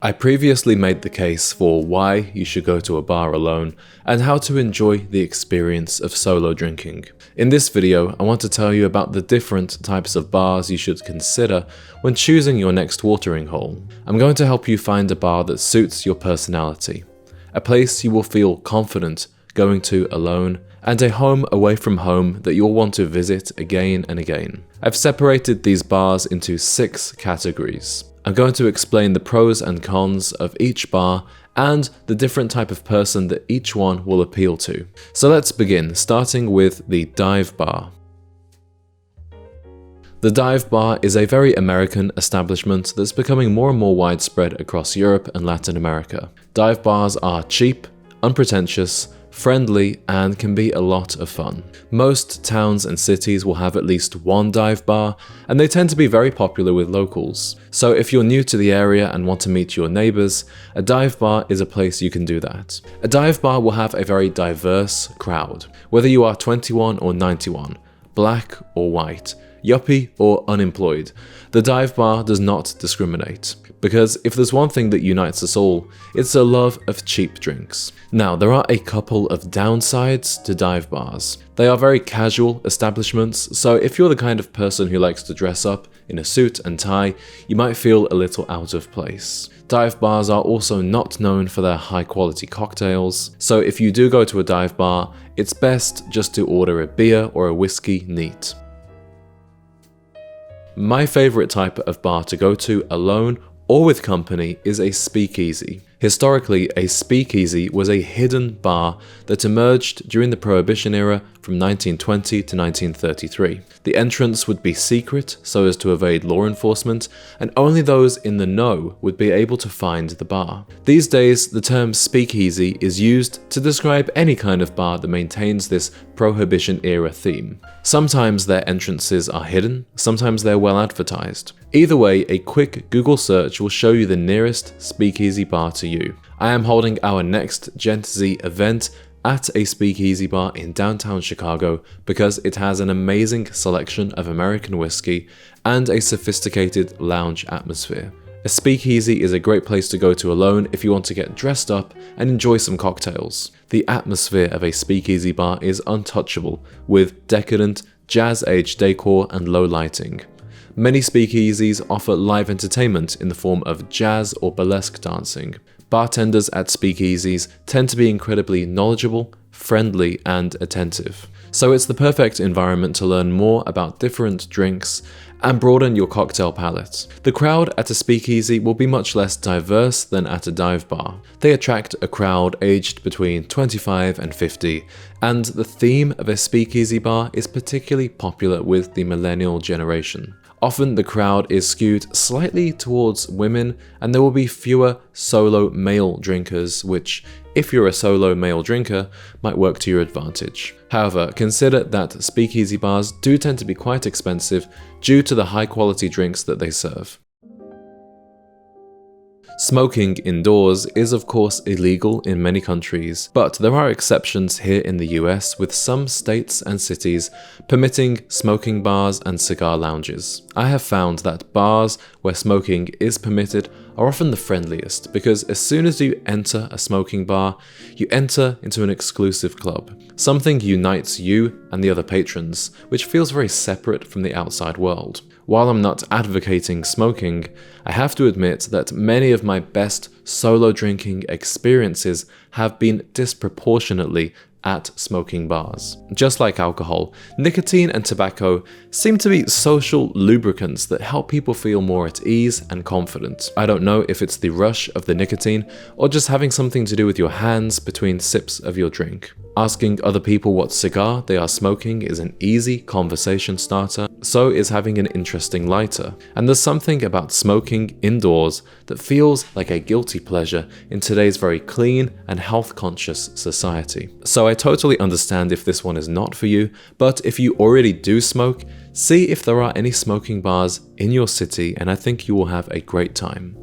I previously made the case for why you should go to a bar alone and how to enjoy the experience of solo drinking. In this video, I want to tell you about the different types of bars you should consider when choosing your next watering hole. I'm going to help you find a bar that suits your personality, a place you will feel confident going to alone, and a home away from home that you'll want to visit again and again. I've separated these bars into 6 categories. I'm going to explain the pros and cons of each bar and the different type of person that each one will appeal to. So let's begin, starting with the dive bar. The dive bar is a very American establishment that's becoming more and more widespread across Europe and Latin America. Dive bars are cheap, unpretentious, friendly, and can be a lot of fun. Most towns and cities will have at least one dive bar, and they tend to be very popular with locals. So if you're new to the area and want to meet your neighbors, a dive bar is a place you can do that. A dive bar will have a very diverse crowd, whether you are 21 or 91, black or white, yuppie or unemployed. The dive bar does not discriminate, because if there's one thing that unites us all, it's a love of cheap drinks. Now, there are a couple of downsides to dive bars. They are very casual establishments, so if you're the kind of person who likes to dress up in a suit and tie, you might feel a little out of place. Dive bars are also not known for their high quality cocktails, so if you do go to a dive bar, it's best just to order a beer or a whiskey neat. My favorite type of bar to go to alone or with company is a speakeasy. Historically, a speakeasy was a hidden bar that emerged during the Prohibition era from 1920 to 1933. The entrance would be secret so as to evade law enforcement, and only those in the know would be able to find the bar. These days, the term speakeasy is used to describe any kind of bar that maintains this Prohibition era theme. Sometimes their entrances are hidden, sometimes they're well advertised. Either way, a quick Google search will show you the nearest speakeasy bar to you. I am holding our next Gent Z event at a speakeasy bar in downtown Chicago because it has an amazing selection of American whiskey and a sophisticated lounge atmosphere. A speakeasy is a great place to go to alone if you want to get dressed up and enjoy some cocktails. The atmosphere of a speakeasy bar is untouchable, with decadent, jazz-age decor and low lighting. Many speakeasies offer live entertainment in the form of jazz or burlesque dancing. Bartenders at speakeasies tend to be incredibly knowledgeable, friendly, and attentive. So it's the perfect environment to learn more about different drinks and broaden your cocktail palette. The crowd at a speakeasy will be much less diverse than at a dive bar. They attract a crowd aged between 25 and 50, and the theme of a speakeasy bar is particularly popular with the millennial generation. Often the crowd is skewed slightly towards women, and there will be fewer solo male drinkers, which, if you're a solo male drinker, might work to your advantage. However, consider that speakeasy bars do tend to be quite expensive due to the high quality drinks that they serve. Smoking indoors is of course illegal in many countries, but there are exceptions here in the US, with some states and cities permitting smoking bars and cigar lounges. I have found that bars where smoking is permitted are often the friendliest, because as soon as you enter a smoking bar, you enter into an exclusive club. Something unites you and the other patrons, which feels very separate from the outside world. While I'm not advocating smoking, I have to admit that many of my best solo drinking experiences have been disproportionately at smoking bars. Just like alcohol, nicotine and tobacco seem to be social lubricants that help people feel more at ease and confident. I don't know if it's the rush of the nicotine or just having something to do with your hands between sips of your drink. Asking other people what cigar they are smoking is an easy conversation starter, so is having an interesting lighter. And there's something about smoking indoors that feels like a guilty pleasure in today's very clean and health-conscious society. So I totally understand if this one is not for you, but if you already do smoke, see if there are any smoking bars in your city, and I think you will have a great time.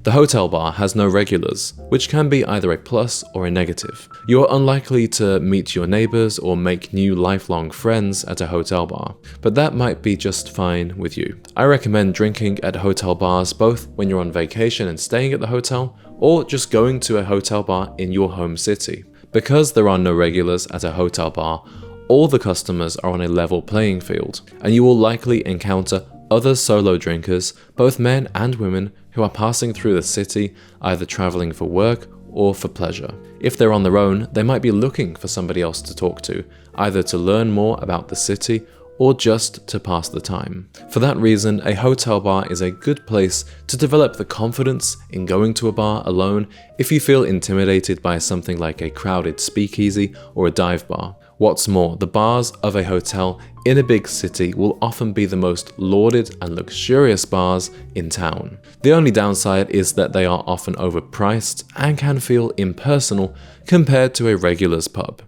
The hotel bar has no regulars, which can be either a plus or a negative. You are unlikely to meet your neighbors or make new lifelong friends at a hotel bar, but that might be just fine with you. I recommend drinking at hotel bars both when you're on vacation and staying at the hotel, or just going to a hotel bar in your home city. Because there are no regulars at a hotel bar, all the customers are on a level playing field, and you will likely encounter other solo drinkers, both men and women, who are passing through the city, either traveling for work or for pleasure. If they're on their own, they might be looking for somebody else to talk to, either to learn more about the city or just to pass the time. For that reason, a hotel bar is a good place to develop the confidence in going to a bar alone if you feel intimidated by something like a crowded speakeasy or a dive bar. What's more, the bars of a hotel in a big city will often be the most lauded and luxurious bars in town. The only downside is that they are often overpriced and can feel impersonal compared to a regulars pub.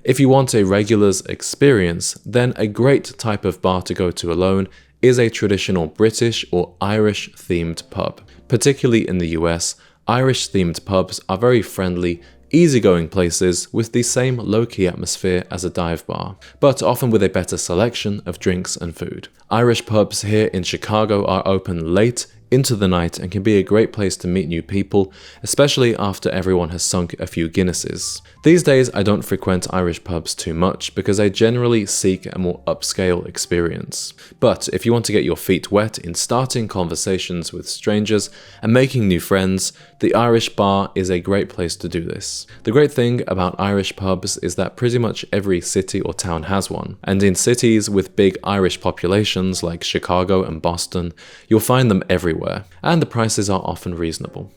If you want a regulars experience, then a great type of bar to go to alone is a traditional British or Irish themed pub. Particularly in the US, Irish themed pubs are very friendly, easygoing places with the same low-key atmosphere as a dive bar, but often with a better selection of drinks and food. Irish pubs here in Chicago are open late into the night and can be a great place to meet new people, especially after everyone has sunk a few Guinnesses. These days I don't frequent Irish pubs too much because I generally seek a more upscale experience. But if you want to get your feet wet in starting conversations with strangers and making new friends, the Irish bar is a great place to do this. The great thing about Irish pubs is that pretty much every city or town has one, and in cities with big Irish populations like Chicago and Boston, you'll find them everywhere, and the prices are often reasonable.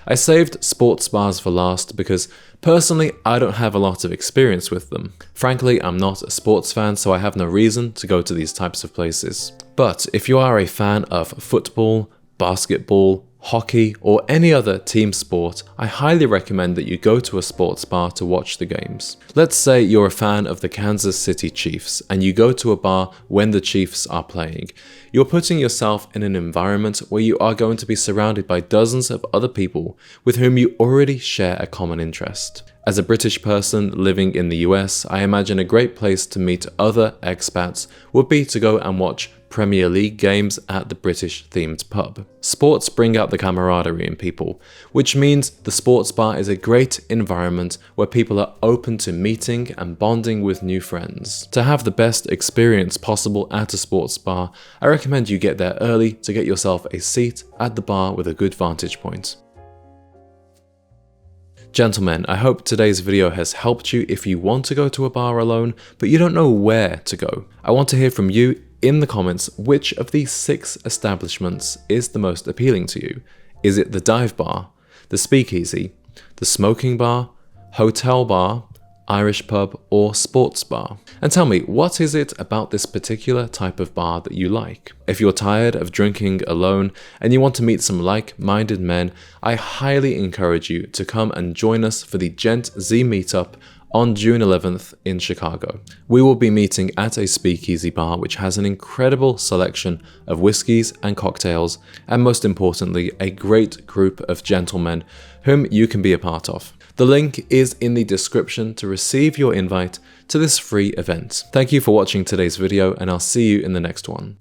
I saved sports bars for last because personally I don't have a lot of experience with them. Frankly, I'm not a sports fan, so I have no reason to go to these types of places. But if you are a fan of football, basketball, hockey, or any other team sport, I highly recommend that you go to a sports bar to watch the games. Let's say you're a fan of the Kansas City Chiefs and you go to a bar when the Chiefs are playing. You're putting yourself in an environment where you are going to be surrounded by dozens of other people with whom you already share a common interest. As a British person living in the US, I imagine a great place to meet other expats would be to go and watch Premier League games at the British themed pub. Sports bring out the camaraderie in people, which means the sports bar is a great environment where people are open to meeting and bonding with new friends. To have the best experience possible at a sports bar, I recommend you get there early to get yourself a seat at the bar with a good vantage point. Gentlemen, I hope today's video has helped you if you want to go to a bar alone, but you don't know where to go. I want to hear from you in the comments which of these 6 establishments is the most appealing to you. Is it the dive bar, the speakeasy, the smoking bar, hotel bar, Irish pub, or sports bar? And tell me, what is it about this particular type of bar that you like? If you're tired of drinking alone and you want to meet some like-minded men, I highly encourage you to come and join us for the Gent Z meetup on June 11th in Chicago. We will be meeting at a speakeasy bar which has an incredible selection of whiskies and cocktails, and most importantly, a great group of gentlemen whom you can be a part of. The link is in the description to receive your invite to this free event. Thank you for watching today's video, and I'll see you in the next one.